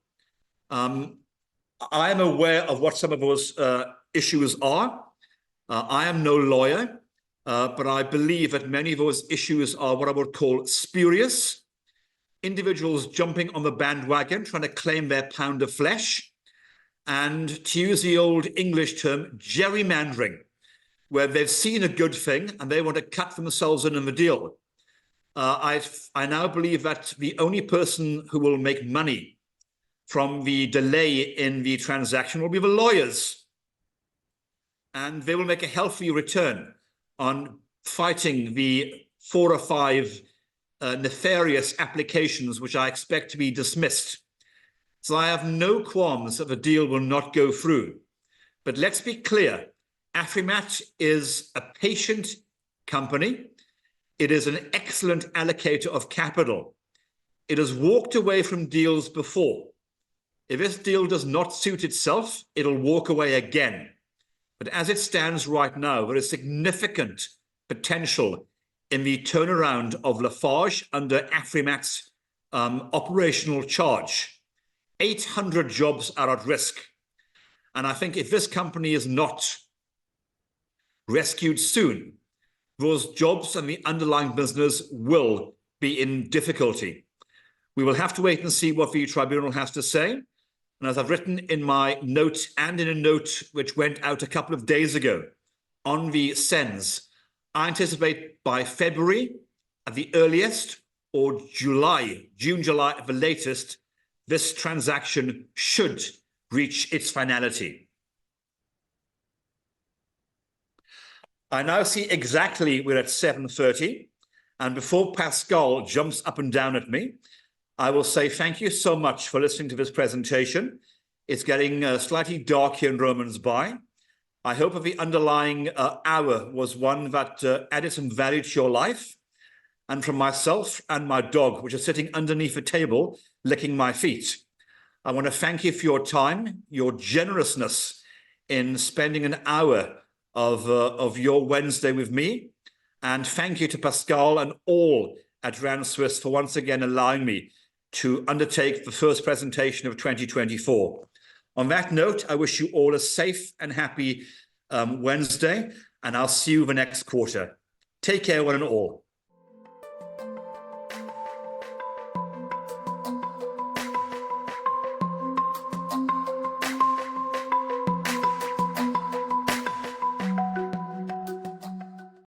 Speaker 1: I am aware of what some of those issues are. I am no lawyer, but I believe that many of those issues are what I would call spurious. Individuals jumping on the bandwagon, trying to claim their pound of flesh, and to use the old English term, gerrymandering, where they've seen a good thing and they want to cut themselves in the deal. I now believe that the only person who will make money from the delay in the transaction will be the lawyers. And they will make a healthy return on fighting the 4 or 5 nefarious applications, which I expect to be dismissed. So I have no qualms that the deal will not go through. But let's be clear, AfriMat is a patient company. It is an excellent allocator of capital. It has walked away from deals before. If this deal does not suit itself, it'll walk away again. But as it stands right now, there is significant potential in the turnaround of Lafarge under AfriMat's operational charge. 800 jobs are at risk. And I think if this company is not rescued soon, those jobs and the underlying business will be in difficulty. We will have to wait and see what the tribunal has to say. And as I've written in my note and in a note which went out a couple of days ago on the SENS, I anticipate by February at the earliest, or June, July at the latest, this transaction should reach its finality. I now see exactly we're at 7:30, and before Pascal jumps up and down at me, I will say thank you so much for listening to this presentation. It's getting slightly dark here in Romans Bay. I hope that the underlying hour was one that added some value to your life. And from myself and my dog, which is sitting underneath the table, licking my feet, I want to thank you for your time, your generousness in spending an hour of your Wednesday with me. And thank you to Pascal and all at Rand Swiss for once again allowing me to undertake the first presentation of 2024. On that note, I wish you all a safe and happy Wednesday, and I'll see you the next quarter. Take care, one and all.